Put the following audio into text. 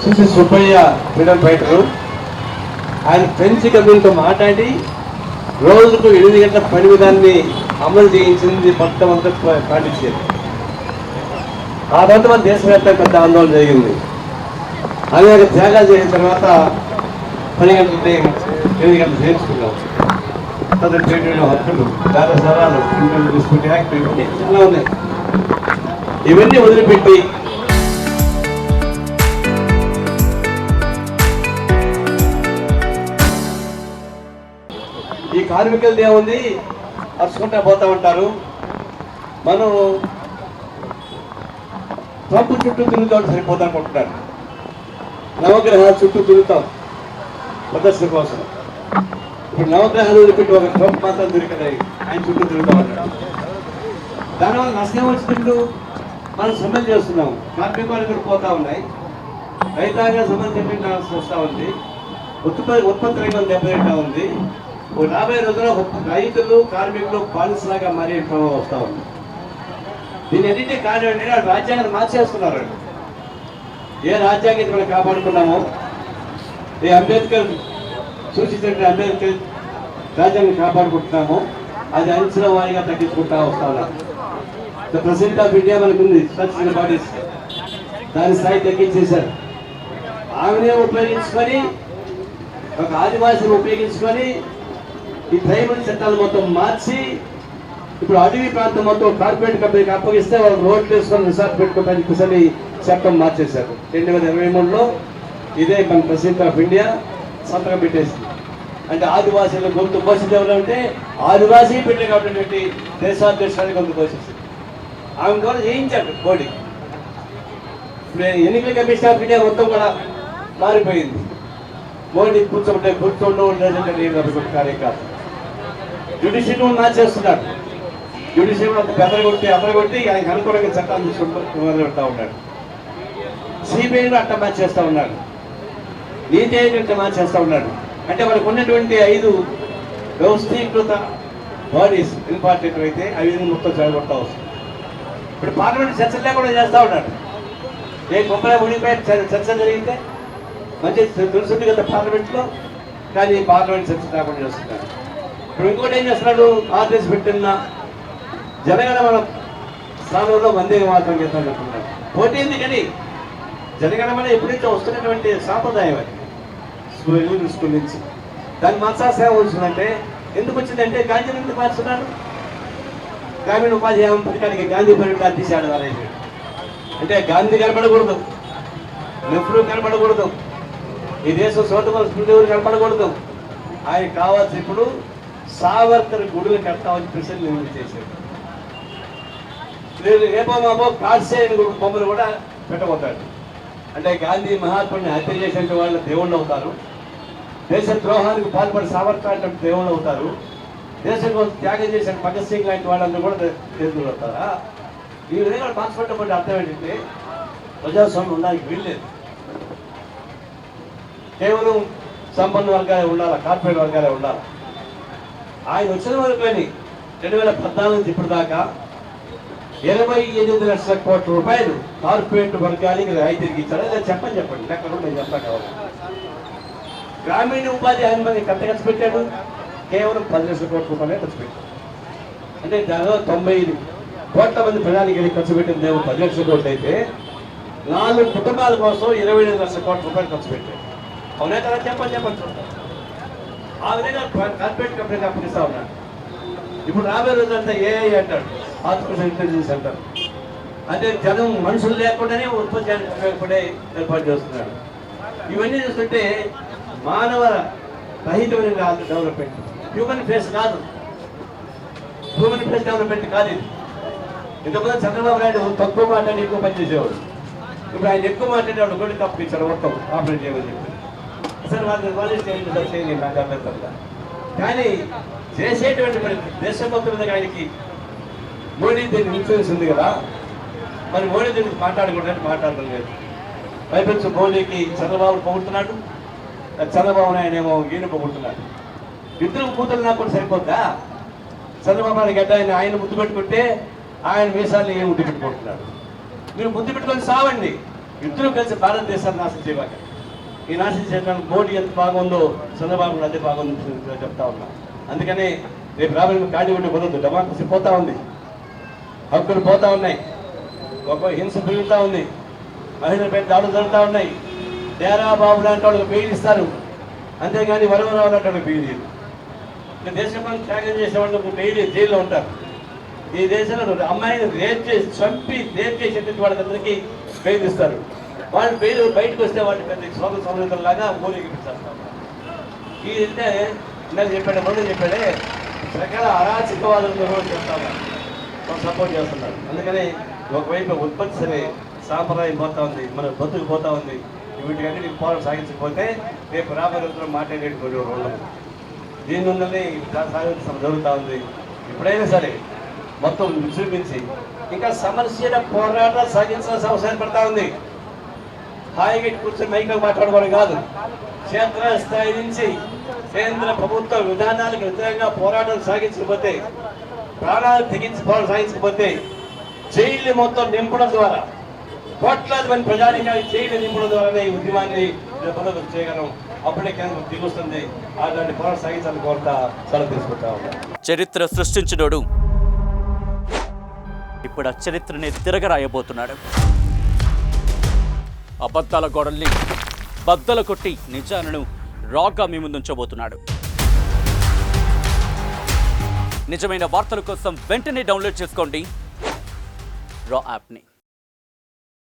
Shri Subbaiah freedom fighter. ఆయన French కంపెనీతో మాట్లాడి రోజుకు 8 గంటల పని విధాన్ని అమలు చేయించింది మొత్తం అంతా పాటించేది. ఆ తర్వాత మన దేశవ్యాప్తంగా పెద్ద ఆందోళన జరిగింది. అనేక త్యాగాలు చేసిన తర్వాత 10 గంటల 8 గంటలు చేర్చుకున్నాం. హక్కులు, సరాలు, తీసుకుంటే యాక్ట్ ఇవన్నీ చాలా ఉన్నాయి. ఇవన్నీ వదిలిపెట్టి ఈ కార్మికులది ఏముంది, అరుచుకుంటా పోతా ఉంటారు. మనం ట్రంప్ చుట్టూ తిరుగుతాం సరిపోతా అనుకుంటున్నారు. నవగ్రహాల చుట్టూ తిరుగుతాం ప్రదర్శన కోసం. ఇప్పుడు నవగ్రహాలు వదిలిపెట్టి ఒక ట్రంప్ మాత్రం దొరికినాయి, ఆయన చుట్టూ తిరుగుతా ఉంటాడు. దానివల్ల నష్టం వచ్చినట్టు మనం సమ్మెలు చేస్తున్నాం. కార్మికులు ఇక్కడ పోతా ఉన్నాయి, రైతాంగ సమ్మెలు చెప్పి వస్తూ ఉంది, ఉత్పత్తి రంగం దెబ్బతింటా ఉంది. ఓ 50 రోజుల్లో రైతులు కార్మికులు బానిసలాగా మారే ప్రభావం వస్తూ ఉంది. దీని ఎన్నింటి కారణం అంటే రాజ్యాంగాన్ని మార్చేస్తున్నారు. ఏ రాజ్యాంగం మనం కాపాడుకున్నామో, ఏ అంబేద్కర్ సూచించిన అంబేద్కర్ రాజ్యాంగం కాపాడుకుంటున్నామో అది అంచెల వారీగా తగ్గించుకుంటా వస్తా ఉన్నారు. ద ప్రెసిడెంట్ ఆఫ్ ఇండియా మనకు ఉంది, స్ట్రక్చరల్ బాడీస్, దాని స్థాయి తగ్గించేశారు. ఆమెనే ఉపయోగించుకొని, ఒక ఆదివాసిని ఉపయోగించుకొని ఈ ట్రైబల్ చట్టాలు మొత్తం మార్చి ఇప్పుడు అడవి ప్రాంతం మొత్తం కార్పొరేట్ కంపెనీకి అప్పగిస్తే వాళ్ళు రోడ్లు వేసుకొని రిసార్ట్ పెట్టుకోవడానికి చట్టం మార్చేశారు. 2023లో ఇదే మన ప్రెసిడెంట్ ఆఫ్ ఇండియా సంతకం పెట్టేసింది. అంటే ఆదివాసీల గొంతు కోసింది ఎవరంటే ఆదివాసీ బిడ్డ కాబట్టి దేశాధ్యక్షాన్ని గొంతు కోసేసింది. ఆమె ద్వారా చేయించాడు మోడీ. ఇప్పుడు ఎన్నికల కమిషన్ ఆఫ్ ఇండియా మొత్తం కూడా మారిపోయింది. మోడీ కూర్చోండి కార్యక్రమం జ్యుడిషియరీ మార్చేస్తున్నాడు. జ్యుడిషియరీ అదరగొట్టి ఆయనకు అనుకూలంగా చట్టాలు తీసుకుంటూ మొదలుపెడతా ఉన్నాడు. సిబిఐలో అట్ట మార్చేస్తూ ఉన్నాడు, నీతి ఆయోగ్ మార్చేస్తూ ఉన్నాడు. అంటే వాళ్ళకు ఉన్నటువంటి 5 వ్యవస్థీకృత బాడీస్ ఇంపార్టెంట్ అయితే 5 మొత్తం చదవగొడతా వస్తుంది. ఇప్పుడు పార్లమెంట్ చర్చలు లేకుండా చేస్తూ ఉన్నాడు. ఏ గొప్పగా ఉడిపోయి చర్చ జరిగితే మంచి తెలుసుంది కదా పార్లమెంట్లో, కానీ పార్లమెంట్ చర్చ లేకుండా చేస్తున్నాడు. ఇప్పుడు ఇంకోటి ఏం చేస్తున్నాడు, ఆర్టీసీ పెట్టిన జనగణమన స్థానంలో వందే మాత్రం చేస్తాను చెప్తున్నాడు. పోటీ ఉంది కానీ జనగణమన ఎప్పటి నుంచో వస్తున్నటువంటి సాంప్రదాయం అది స్కూల్ నుంచి. దాన్ని మార్చాల్సిన వచ్చిందంటే ఎందుకు వచ్చిందంటే గాంధీ ఎందుకు మార్చున్నాడు. గ్రామీణ ఉపాధి హామీ పథకానికి గాంధీ పరిమితాలు తీశాడు. అంటే గాంధీ కనపడకూడదు, నెహ్రూ కనపడకూడదు, ఈ దేశం సోదరుల స్మృతి కనపడకూడదు. ఆయన కావాల్సి ఇప్పుడు సావర్కర్ గుడులు కట్టామని ప్రశ్నలు నిర్ణయం చేశాడు. రేపో మాపో కాడ్సే బొమ్మలు కూడా పెట్టబోతాడు. అంటే గాంధీ మహాత్ముడిని హత్య చేసిన వాళ్ళు దేవుళ్ళు అవుతారు, దేశ ద్రోహానికి పాల్పడి సావర్కర్ అంటే దేవుళ్ళు అవుతారు, దేశం కోసం త్యాగం చేసిన భగత్ సింగ్ లాంటి వాళ్ళందరూ కూడా దేవుళ్ళు అవుతారా? ఈ విధంగా మార్చిపెట్టబట్టి అర్థం ఏంటంటే ప్రజాస్వామ్యం ఉండడానికి వీల్లేదు. కేవలం సంపన్న వర్గాలే ఉండాలి, కార్పొరేట్ వర్గాలే ఉండాలి. ఆయన వచ్చిన వరకు కానీ 2014 నుంచి ఇప్పటిదాకా 28 లక్షల కోట్ల రూపాయలు కార్పొరేట్ వర్గానికి రాయితీకి ఇచ్చాడు. లేదా చెప్పండి లెక్కలు నేను చెప్తాను కావాలి. గ్రామీణ ఉపాధి హామీ మంది ఎంత ఖర్చు పెట్టాడు, కేవలం 10 లక్షల కోట్ల రూపాయలే ఖర్చు పెట్టాడు. అంటే దానిలో 90 కోట్ల మంది ప్రజానికి ఖర్చు పెట్టింది 10 లక్షల కోట్లు అయితే 4 కుటుంబాల కోసం 25 లక్షల కోట్ల రూపాయలు ఖర్చు పెట్టాడు. అవునా కదా? చెప్పండి. ఆ విధంగా కార్పొరేట్ కంపెనీకి అప్పగిస్తా ఉన్నాడు. ఇప్పుడు రాబోయే రోజులంతా ఏఐ అంటాడు, ఆర్టిఫిషియల్ ఇంటెలిజెన్స్ అంటారు. అంటే జనం మనుషులు లేకుండానే ఉత్పత్తి ఉపయోగపడే ఏర్పాటు చేస్తున్నాడు. ఇవన్నీ చూస్తుంటే మానవ రహితమైన డెవలప్మెంట్, హ్యూమన్ ఫేస్ కాదు, హ్యూమన్ ఫేస్ డెవలప్మెంట్ కాదు ఇది. ఇంతకుముందు చంద్రబాబు నాయుడు తక్కువ మాట్లాడి ఎక్కువ పనిచేసేవాడు. ఇప్పుడు ఆయన ఎక్కువ మాట్లాడేవాడు కూడా తప్పు ఇచ్చాడు, మొత్తం ఆపరేట్ చేయమని చెప్పి. సార్ వాళ్ళు చేయండి నాకు అభ్యంతరంగా. కానీ చేసేటువంటి మరి దేశం మొత్తం మీద ఆయనకి మోడీ దీన్ని ఇన్ఫ్లుయెన్స్ ఉంది కదా, మరి మోడీ దీనికి మాట్లాడకూడదని మాట్లాడడం లేదు. పైపెచ్చు మోడీకి చంద్రబాబు పొగుడుతున్నాడు, చంద్రబాబు నాయుడు ఏమో ఈయన పొగుడుతున్నాడు. ఇద్దరు కూతురు నాకు కూడా సరిపోద్దా? చంద్రబాబు నాయుడు గడ్డ ఆయన ముద్దు పెట్టుకుంటే ఆయన మీసాన్ని ఏం ముద్దు పెట్టుకుంటున్నాడు. మీరు ముద్దు పెట్టుకొని సావండి, ఇద్దరు కలిసి భారతదేశాన్ని నాశనం చేయబాక. ఈ నాశనం చేయడానికి మోడీ ఎంత బాగుందో చంద్రబాబు అదే బాగుంది చెప్తా ఉన్నా. అందుకనే రేపు రాబోయే ఖాళీ ఉండి కుదరదు. డెమోక్రసీ పోతా ఉంది, హక్కులు పోతా ఉన్నాయి, ఒక హింస పెరుగుతూ ఉంది, మహిళలపై దాడులు జరుగుతూ ఉన్నాయి. డేరా బాబు లాంటి వాళ్ళకి బెయిల్ ఇస్తారు, అంతేగాని వరవరావు లాంటి వాళ్ళకి బెయిల్ ఇయ్యరు. ఇంకా దేశంలో త్యాగం చేసే వాళ్ళు బెయిల్ జైల్లో ఉంటారు. ఈ దేశంలో అమ్మాయిని రేప్ చేసి చంపి రేప్ చేసేటువంటి వాళ్ళందరికీ బెయిల్ ఇస్తారు. వాళ్ళు బెయిల్ బయటకు వస్తే వాళ్ళు పెద్ద శోభ సమృద్ధంలాగా ఊరేగిస్తారు. ఇదంటే ఇందాక చెప్పాడు, ముందు చెప్పాడే రకాల అరాచకవాదులను కూడా చెప్తాము, సపోర్ట్ చేస్తున్నారు. అందుకని ఒకవైపు ఉత్పత్తి సరే సాంప్రదాయం పోతా ఉంది, మన బతుకు పోతా ఉంది. వీటికన్నీ పోరాటం సాగించకపోతే రేపు రాబోయే రోజుల్లో మాట్లాడేటువంటి ఉండదు. దీని నుండి సాగించడం జరుగుతూ ఉంది. ఎప్పుడైనా సరే మొత్తం చూపించి ఇంకా సమస్యల పోరాటం సాగించాల్సిన అవసరం పడతా ఉంది. హాయిగా కూర్చొని మైకలు మాట్లాడుకోవడం కాదు, క్షేత్రస్థాయి నుంచి కేంద్ర ప్రభుత్వ విధానాలకు వ్యతిరేకంగా పోరాటం సాగించకపోతే, ప్రాణాలు తెగించి పోరాటం సాగించకపోతే జైలు మొత్తం నింపడం ద్వారా, కోట్లాది మంది ప్రజానికాన్ని జైలు నింపడం ద్వారానే ఈ ఉద్యమాన్ని పదవి చేయగలం. అప్పుడే కేంద్రం దిగుస్తుంది. అలాంటి పోరాటం సాగించాలని కోరుతా సెలవు తీసుకుంటా ఉంటాం. చరిత్ర సృష్టించినోడు ఇప్పుడు ఆ చరిత్రని తిరగరాయబోతున్నాడు. అబద్ధాల గోడల్ని బద్దలు కొట్టి నిజాలను రాగా మీ ముందుంచబోతున్నాడు. నిజమైన వార్తల కోసం వెంటనే డౌన్లోడ్ చేసుకోండి రా యాప్ని.